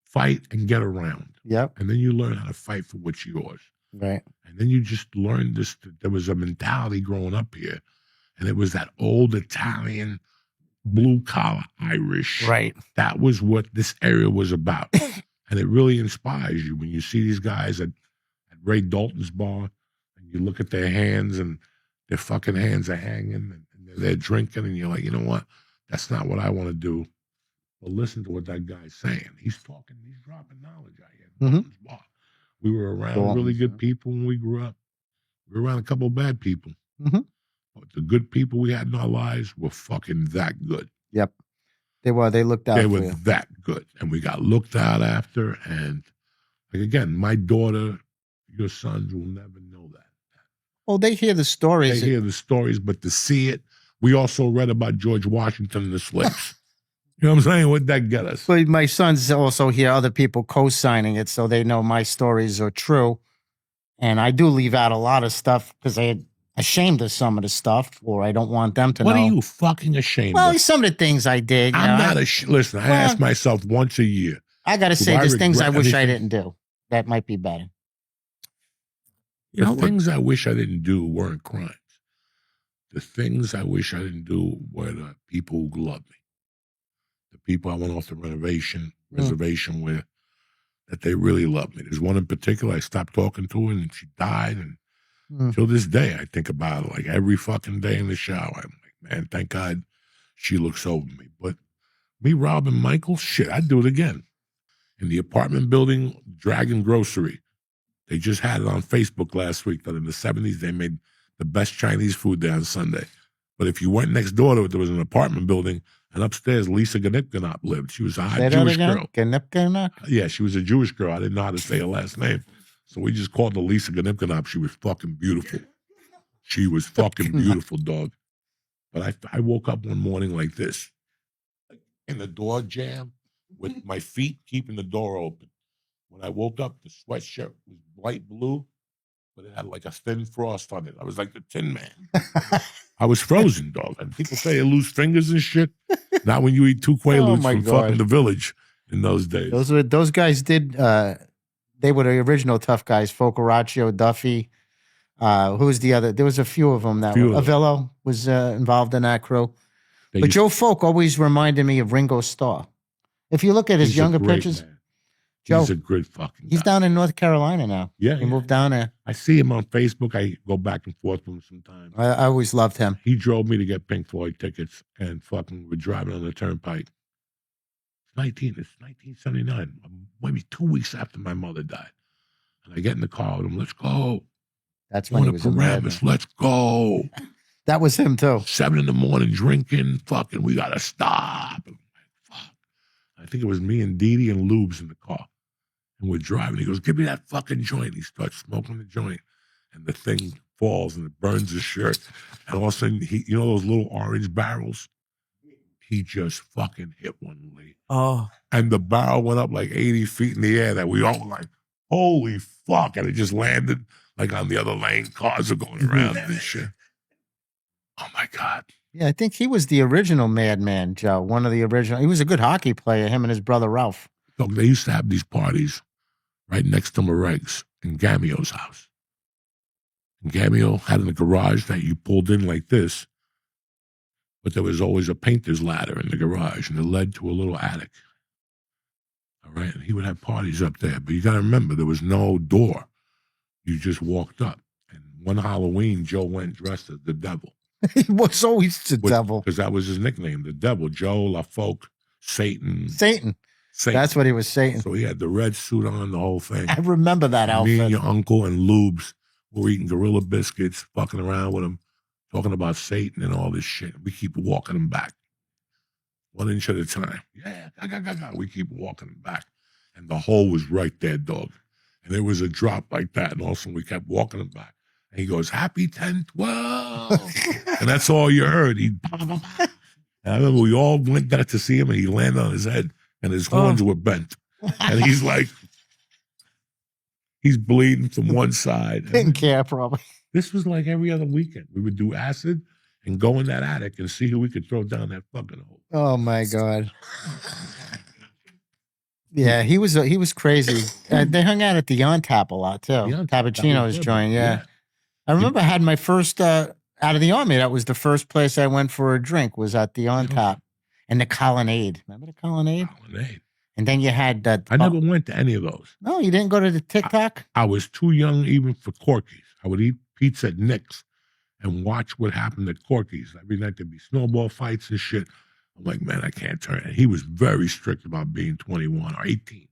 fight and get around. Yep. And then you learn how to fight for what's yours. Right. And then you just learned this. There was a mentality growing up here, and it was that old Italian, blue collar Irish. Right. That was what this area was about. And it really inspires you when you see these guys at Ray Dalton's bar and you look at their hands and their fucking hands are hanging and they're drinking and you're like, you know what? That's not what I want to do. But listen to what that guy's saying. He's dropping knowledge out here. Dalton's bar. We were around really good people when we grew up. We were around a couple of bad people. Mm-hmm. But the good people we had in our lives were fucking that good. Yep. They were. They looked out They for were you. that good. And we got looked out after. And like, again, my daughter, your sons will never know that. Well, they hear the stories. They hear the stories, but to see it, we also read about George Washington and the slaves. You know what I'm saying? What'd that get us? But my sons also hear other people co-signing it, so they know my stories are true. And I do leave out a lot of stuff because I'm ashamed of some of the stuff, or I don't want them to know. What are you fucking ashamed of? Well, some of the things I did. I'm not ashamed. Listen, I ask myself once a year. I got to say, there's things I wish I didn't do. That might be better. You know, things I wish I didn't do weren't crimes. The things I wish I didn't do were the people who loved me. The people I went off the reservation with, that they really loved me. There's one in particular, I stopped talking to her and she died. And till this day, I think about it like every fucking day in the shower. I'm like, man, thank God she looks over me. But me robbing Michael, shit, I'd do it again. In the apartment building, Dragon Grocery. They just had it on Facebook last week that in the 70s, they made the best Chinese food there on Sunday. But if you went next door to it, there was an apartment building, and upstairs, Lisa Ganipkanop lived. She was a hot Jewish girl. Ganipkanop? Yeah, she was a Jewish girl. I didn't know how to say her last name. So we just called her Lisa Ganipkanop. She was fucking beautiful. She was fucking beautiful, dog. But I woke up one morning like this, in the door jam, with my feet keeping the door open. When I woke up, the sweatshirt was light blue, but it had like a thin frost on it. I was like the Tin Man. I was frozen, dog. And people say you lose fingers and shit. Not when you eat 2 Quaaludes from fucking the Village in those days. Those guys did They were the original tough guys. Focaccia, Duffy. Who was the other? There was a few of them that Few were. of them. Avello was involved in that crew. They But used- Joe Folk always reminded me of Ringo Starr. If you look at his he's a younger great pictures, man. Joe, He's a good fucking he's guy. down in North Carolina now. Yeah, He yeah. moved down there. I see him on Facebook. I go back and forth with him sometimes. I always loved him. He drove me to get Pink Floyd tickets, and fucking we're driving on the turnpike. It's 1979, maybe 2 weeks after my mother died. And I get in the car with him. Let's go. That's when he Going was to a madman. Paramus. Let's go. That was him too. 7 a.m, drinking. Fucking, we gotta stop. I'm like, fuck. I think it was me and Dee Dee and Lubes in the car. And we're driving. He goes, give me that fucking joint. He starts smoking the joint. And the thing falls and it burns his shirt. And all of a sudden, you know those little orange barrels? He just fucking hit one, Lee. Oh, And the barrel went up like 80 feet in the air that we all were like, holy fuck. And it just landed like on the other lane. Cars are going around and shit. Oh my God. Yeah, I think he was the original madman, Joe. One of the original. He was a good hockey player, him and his brother Ralph. Look, they used to have these parties right next to Moreg's in Gamio's house. And Gamio had in a garage that you pulled in like this, but there was always a painter's ladder in the garage, and it led to a little attic. All right, and he would have parties up there, but you got to remember, there was no door. You just walked up. And one Halloween, Joe went dressed as the devil. He was always the devil. Because that was his nickname, the devil. Joe, La Folk, Satan. Satan. That's what he was Satan. So he had the red suit on, the whole thing. I remember that outfit. Me and your uncle and Lubes were eating gorilla biscuits, fucking around with him, talking about Satan and all this shit. We keep walking him back. 1 inch at a time. Yeah, we keep walking him back. And the hole was right there, dog. And there was a drop like that. And all of a sudden we kept walking him back. And he goes, happy 10-12. And that's all you heard. And I remember we all got to see him, and he landed on his head, and his horns were bent. And he's like, he's bleeding from one side. Didn't care, probably. This was like every other weekend. We would do acid and go in that attic and see who we could throw down that fucking hole. Oh my God. Yeah, he was crazy. They hung out at the On Tap a lot too. Cappuccino's joint. Yeah. I remember I had my first out of the army. That was the first place I went for a drink. Was at the On Tap and the Colonnade. Remember the Colonnade? Colonnade. And then you had that. I never went to any of those. No, you didn't go to the TikTok? I was too young even for Corky's. I would eat pizza at Nick's and watch what happened at Corky's. Every night there'd be snowball fights and shit. I'm like, man, I can't turn it. He was very strict about being 21 or 18.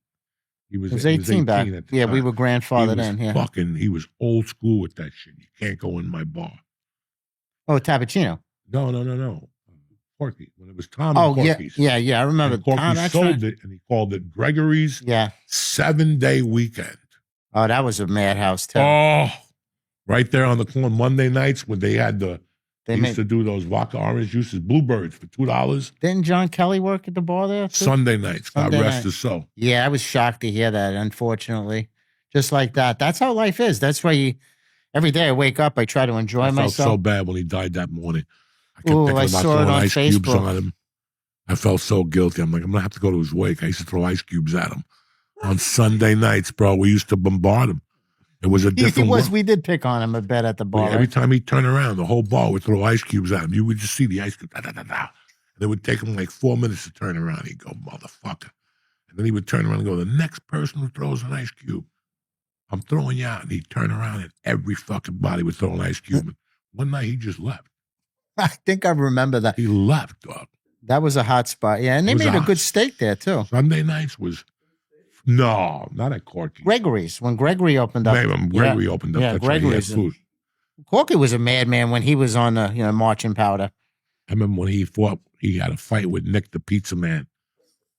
He was 18 back. at the Yeah, time. we were grandfathered in. Yeah. He was old school with that shit. You can't go in my bar. Oh, Tappuccino. No. Corky. When it was Tom Oh, and Corky's. yeah. I remember. And Corky Tom, sold it, and he called it Gregory's 7-day weekend. Oh, that was a madhouse too. Oh, right there on the corner. Monday nights when they had they made, used to do those vodka orange juices, Bluebirds for $2. Didn't John Kelly work at the bar there too? Sunday nights. God Sunday rest night. his soul. Yeah, I was shocked to hear that, unfortunately. Just like that. That's how life is. That's why every day I wake up, I try to enjoy I myself. felt so bad when he died that morning. I kept Ooh, thinking I about saw it throwing on ice cubes Facebook. on him. I felt so guilty. I'm like, I'm going to have to go to his wake. I used to throw ice cubes at him. On Sunday nights, bro, we used to bombard him. It was a different world. We did pick on him a bit at the bar. Every time he'd turn around, the whole bar would throw ice cubes at him. You would just see the ice cubes. Da, da, da, da. And it would take him like 4 minutes to turn around. He'd go, motherfucker. And then he would turn around and go, the next person who throws an ice cube, I'm throwing you out. And he'd turn around and every fucking body would throw an ice cube. And one night he just left. I think I remember that. He left, dog. That was a hot spot. Yeah, and they made a good steak there too. Sunday nights was, no, not at Corky. Gregory's. When Gregory opened up. Gregory opened up. Yeah, That's right, he had Gregory's. food. Corky was a madman when he was on the marching powder. I remember when he had a fight with Nick the Pizza Man,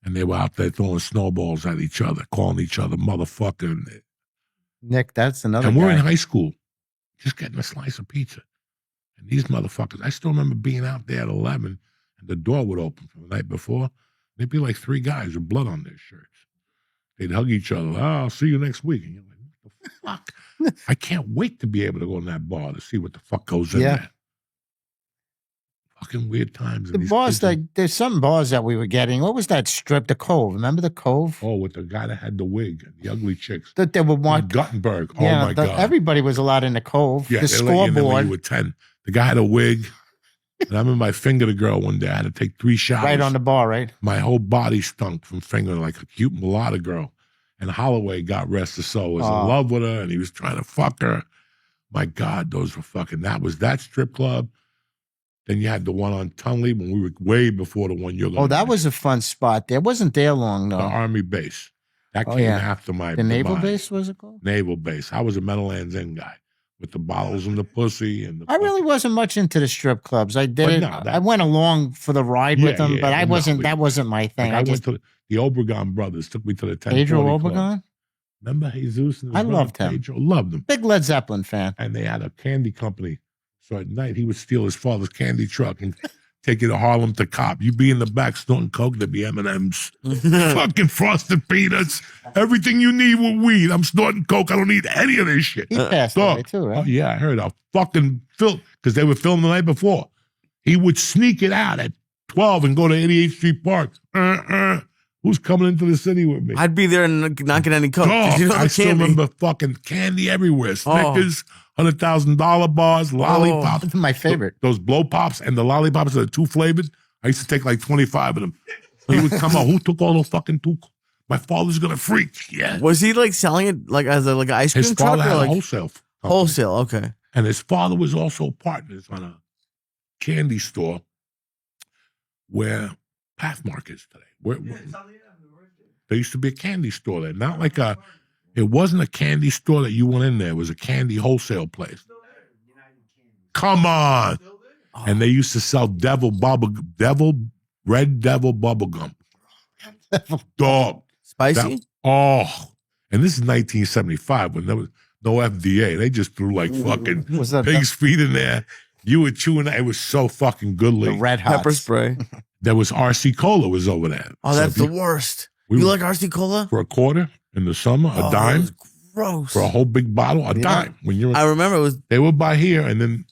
and they were out there throwing snowballs at each other, calling each other motherfucker. Nick, that's another And guy. we're in high school, just getting a slice of pizza. And these motherfuckers, I still remember being out there at 11, and the door would open from the night before. There'd be like 3 guys with blood on their shirts. They'd hug each other. Oh, I'll see you next week. And you're like, what the fuck? I can't wait to be able to go in that bar to see what the fuck goes in there. fucking weird times. The bars there's some bars that we were getting. What was that strip? The Cove. Remember the Cove? Oh, with the guy that had the wig and the ugly chicks. That they would In want. Guttenberg. Yeah, Oh my God. everybody was allowed in the Cove. Yeah, the they let you in there when scoreboard. you were 10. The guy had a wig. And I remember I fingered a girl one day. I had to take 3 showers. Right on the bar, right? My whole body stunk from fingering like a cute mulatto girl. And Holloway, God rest his soul, was in love with her and he was trying to fuck her. My God, those were fucking, that was that strip club. Then you had the one on Tunley when we were way before the one you're going to. Oh, that was a fun spot. There wasn't there long, though. The Army base. That came after my The naval demise. base, was it called? Naval base. I was a Meadowlands Inn guy with the bottles and the pussy. And I really wasn't much into the strip clubs. I did it. No, I went along for the ride with them, but I wasn't. That wasn't my thing. Like I went to the Obregon brothers, took me to the 1040 Pedro Club. Obregon? Remember Jesus? And his I brother loved him. Pedro? Loved him. Big Led Zeppelin fan. And they had a candy company. So at night, he would steal his father's candy truck and take you to Harlem to cop. You'd be in the back snorting coke, there'd be M&Ms. Fucking frosted peanuts. Everything you need with weed. I'm snorting coke. I don't need any of this shit. He passed away too, right? Oh, yeah, I heard a fucking film, because they were filming the night before. He would sneak it out at 12 and go to 88th Street Park. Who's coming into the city with me? I'd be there and not get any coke. Dog, You know, I still remember fucking candy everywhere. Snickers, $100,000 bars, lollipops. My favorite. Those blow pops and the lollipops are 2 flavored. I used to take like 25 of them. He would come out. Who took all those fucking 2? My father's gonna freak. Yeah. Was he like selling it like as like an ice cream His truck father or had like a wholesale company. wholesale? Okay. And his father was also partners on a candy store where Pathmark is today. Where there used to be a candy store there. Not like it wasn't a candy store that you went in there. It was a candy wholesale place. Come on. And they used to sell red devil bubble gum. Dog. Spicy? And this is 1975 when there was no FDA. They just threw like fucking pig's feet in there. You were chewing that. It was so fucking good. The Red Hots. Pepper spray. There was RC Cola was over there. Oh, that's the worst. You like RC Cola? For a quarter in the summer, a dime. That was gross. For a whole big bottle, a dime. When you're, I remember it was. They would buy here, and then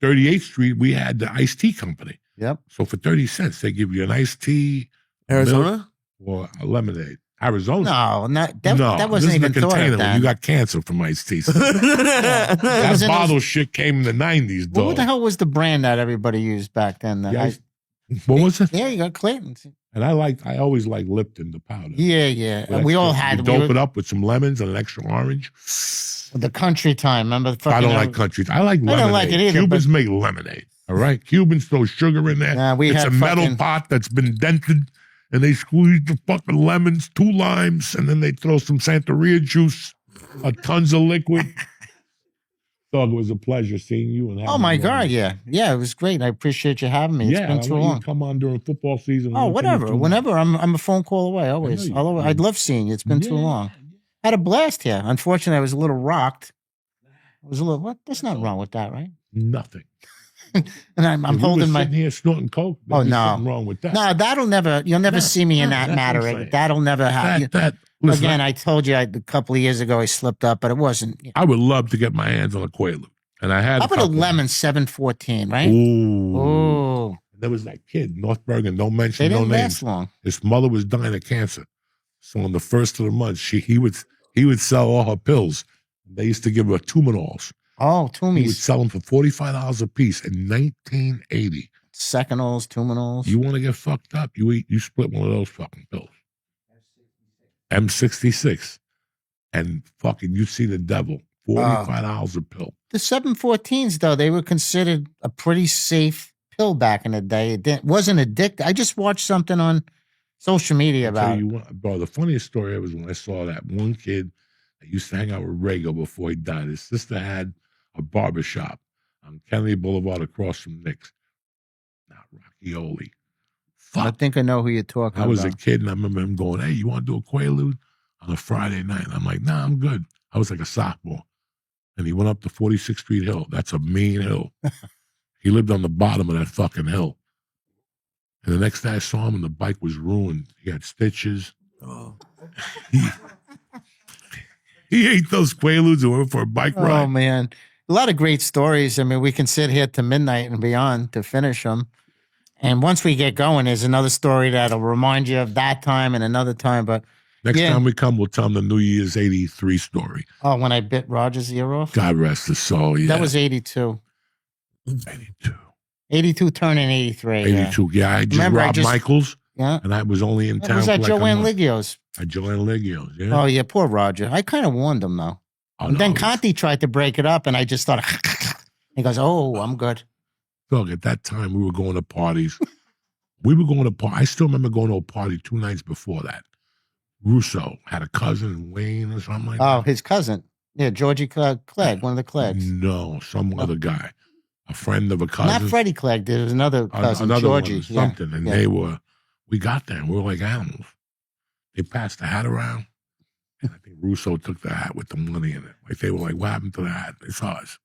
38th Street, we had the iced tea company. Yep. So for 30 cents, they give you an iced tea, Arizona, or a lemonade. Arizona. That wasn't even the thought container of when that. you got cancer from iced tea. That bottle shit came in the 90s, though. What the hell was the brand that everybody used back then? What was it? Yeah, you got Clayton's. And I always like Lipton, the powder. Yeah. And we all had. You dope it up with some lemons and an extra orange. The country time, remember? I don't like country. I like lemonade. I don't like it either. Cubans make lemonade, all right? Cubans throw sugar in there. It's a metal pot that's been dented, and they squeeze the fucking lemons, 2 limes, and then they throw some Santeria juice, tons of liquid. Dog, it was a pleasure seeing you. And oh, my God, yeah. Yeah, it was great. I appreciate you having me. It's been too long. Come on during football season. Oh, whatever. Whenever. I'm a phone call away, always. I'd love seeing you. It's been too long. Had a blast here. Unfortunately, I was a little rocked. I was a little, what? There's nothing wrong with that, right? Nothing. And I'm holding my. Sitting here snorting coke. Oh, no. Nothing wrong with that. No, that'll never, you'll never see me in that matter. That'll never happen. Listen, again, I told you a couple of years ago I slipped up, but it wasn't. I would love to get my hands on a Quaalude. And I had. How about a lemon 714, right? Ooh. There was that kid, North Bergen, don't mention no names. They didn't last long. His mother was dying of cancer. So on the first of the month, he would sell all her pills. They used to give her Tuminols. Oh, Tumis. He would sell them for $45 a piece in 1980. Secanols, Tuminols. You want to get fucked up? You split one of those fucking pills. M66. And fucking, you see the devil. $45 a pill. The 714s, though, they were considered a pretty safe pill back in the day. It wasn't addictive. I just watched something on social media about it. Bro, the funniest story was when I saw that one kid that used to hang out with Rego before he died. His sister had a barbershop on Kennedy Boulevard across from Nick's. Not Rockioli. Fuck. I think I know who you're talking about. I was a kid, and I remember him going, hey, you want to do a Quaalude on a Friday night? And I'm like, nah, I'm good. I was like a sophomore. And he went up the 46th Street Hill. That's a mean hill. He lived on the bottom of that fucking hill. And the next day I saw him and the bike was ruined. He had stitches. Oh. He ate those Quaaludes and went for a bike ride. Oh, man. A lot of great stories. I mean, we can sit here to midnight and beyond to finish them. And once we get going, there's another story that'll remind you of that time and another time. But Next time we come, we'll tell them the New Year's 83 story. Oh, when I bit Roger's ear off? God rest his soul, yeah. That was 82. 82. 82 turning 83. 82, yeah. I just robbed Michael's. Yeah. And I was only in town. Was at Joanne Liggio's. At Joanne Liggio's, yeah. Oh, yeah, poor Roger. I kind of warned him, though. Oh, and then Conti tried to break it up, and I just thought, he goes, oh, I'm good. Look, at that time, we were going to parties. I still remember going to a party 2 nights before that. Russo had a cousin, Wayne or something like that. Oh, his cousin. Yeah, Georgie Clegg, one of the Cleggs. No, some other guy. A friend of a cousin. Not Freddie Clegg. There was another cousin, Georgie. Something. And we got there and we were like animals. They passed the hat around. And I think Russo took the hat with the money in it. Like they were like, what happened to the hat? It's ours.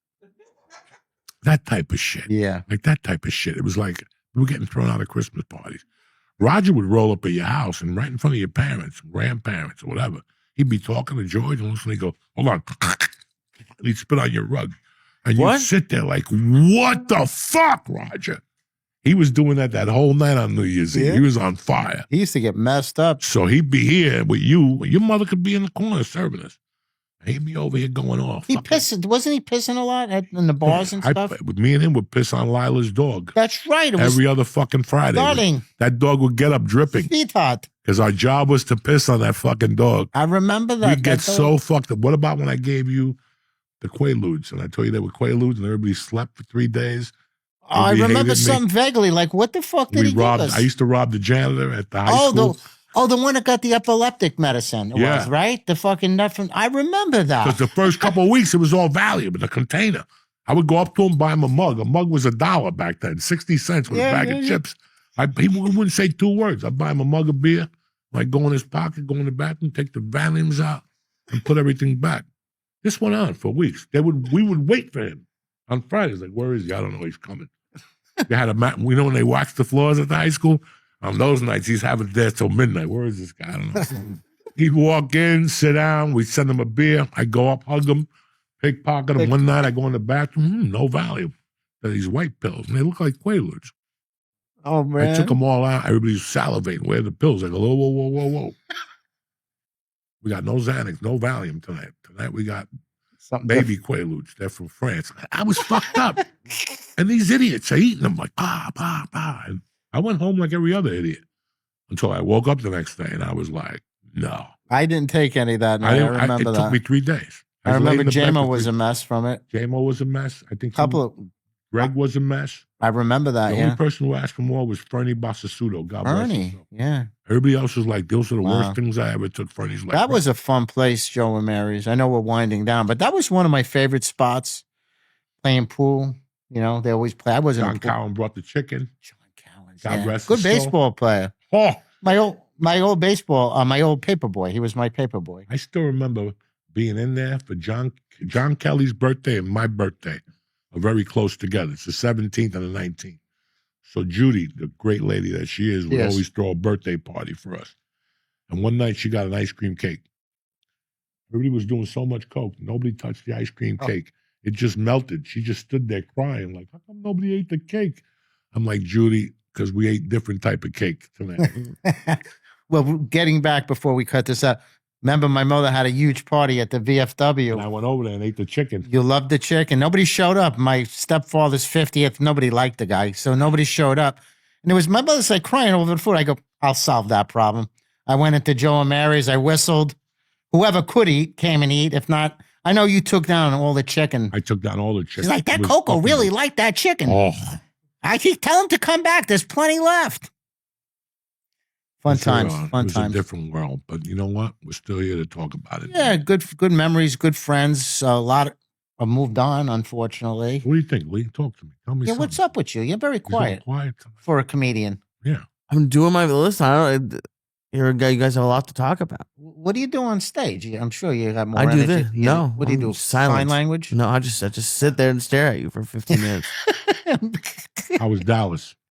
That type of shit. Yeah. Like that type of shit. It was like we were getting thrown out of Christmas parties. Roger would roll up at your house and right in front of your parents, grandparents, or whatever. He'd be talking to George and suddenly go, hold on. And he'd spit on your rug. And you'd sit there like, what the fuck, Roger? He was doing that whole night on New Year's Eve. He was on fire. He used to get messed up. So he'd be here with you. Your mother could be in the corner serving us. He'd be over here going off. Wasn't he pissing a lot in the bars and stuff? With me and him would piss on Lila's dog. That's right. Every other fucking Friday. Darling. That dog would get up dripping. Sweetheart. Because our job was to piss on that fucking dog. I remember that. We'd get so fucked up. What about when I gave you the Quaaludes? And I told you they were Quaaludes and everybody slept for 3 days? I remember something vaguely. Like, what the fuck did he give us? I used to rob the janitor at the high school. The one that got the epileptic medicine. It was, right? The fucking nut from... I remember that. Because the first couple of weeks, it was all Valium in a container. I would go up to him, buy him a mug. A mug was $1 back then, 60 cents with a bag of chips. He wouldn't say 2 words. I'd buy him a mug of beer, like go in his pocket, go in the bathroom, take the Valiums out, and put everything back. This went on for weeks. We would wait for him on Fridays. Like, where is he? I don't know. He's coming. They had when they waxed the floors at the high school, on those nights, he's having it there till midnight. Where is this guy? I don't know. He'd walk in, sit down. We'd send him a beer. I'd go up, hug him, pickpocket him. One night, I go in the bathroom. No Valium. They're these white pills, and they look like Quaaludes. Oh, man. I took them all out. Everybody's salivating. Where are the pills? I go, whoa, whoa, whoa, whoa, whoa. We got no Xanax, no Valium tonight. Tonight, we got baby Quaaludes. They're from France. I was fucked up. And these idiots are eating them like, bah, bah, bah. And I went home like every other idiot until I woke up the next day and I was like, no. I didn't take any of that. No, I remember that. It took me 3 days. I remember JMO was a mess from it. JMO was a mess. I think Greg was a mess. I remember that, The only person who asked for more was Fernie Bassasudo. God bless him. Yeah. Everybody else was like, those are the worst things I ever took. Fernie's like, that was a fun place, Joe and Mary's. I know we're winding down, but that was one of my favorite spots, playing pool. You know, they always play. I wasn't. John Cowan brought the chicken. John Cowan. God rest Good his soul. baseball player. Oh. My old baseball, my old paper boy. He was my paper boy. I still remember being in there for John Kelly's birthday and my birthday are very close together. It's the 17th and the 19th. So Judy, the great lady that she is, would always throw a birthday party for us. And one night she got an ice cream cake. Everybody was doing so much coke. Nobody touched the ice cream cake. It just melted. She just stood there crying like, how come nobody ate the cake? I'm like, Judy, because we ate different type of cake tonight. Well, getting back before we cut this out, remember my mother had a huge party at the VFW. And I went over there and ate the chicken. You loved the chicken. Nobody showed up. My stepfather's 50th. Nobody liked the guy. So nobody showed up. And it was my mother's like crying over the food. I go, I'll solve that problem. I went into Joe and Mary's. I whistled. Whoever could eat came and eat. If not, I know you took down all the chicken. I took down all the chicken. She's like, that Coco really liked that chicken. Oh. I keep telling him to come back. There's plenty left. Fun times. Fun times. It was a different world, but you know what? We're still here to talk about it. Yeah, good memories, good friends. A lot have moved on, unfortunately. What do you think, Lee? Talk to me. Tell me something. What's up with you? You're very quiet. Quiet for a comedian. Yeah. I'm doing my list. You're a guy. You guys have a lot to talk about. What do you do on stage? I'm sure you have more. I do energy. this. No. What do you do? Silence. Sign language? No, I just sit there and stare at you for 15 minutes. How was Dallas?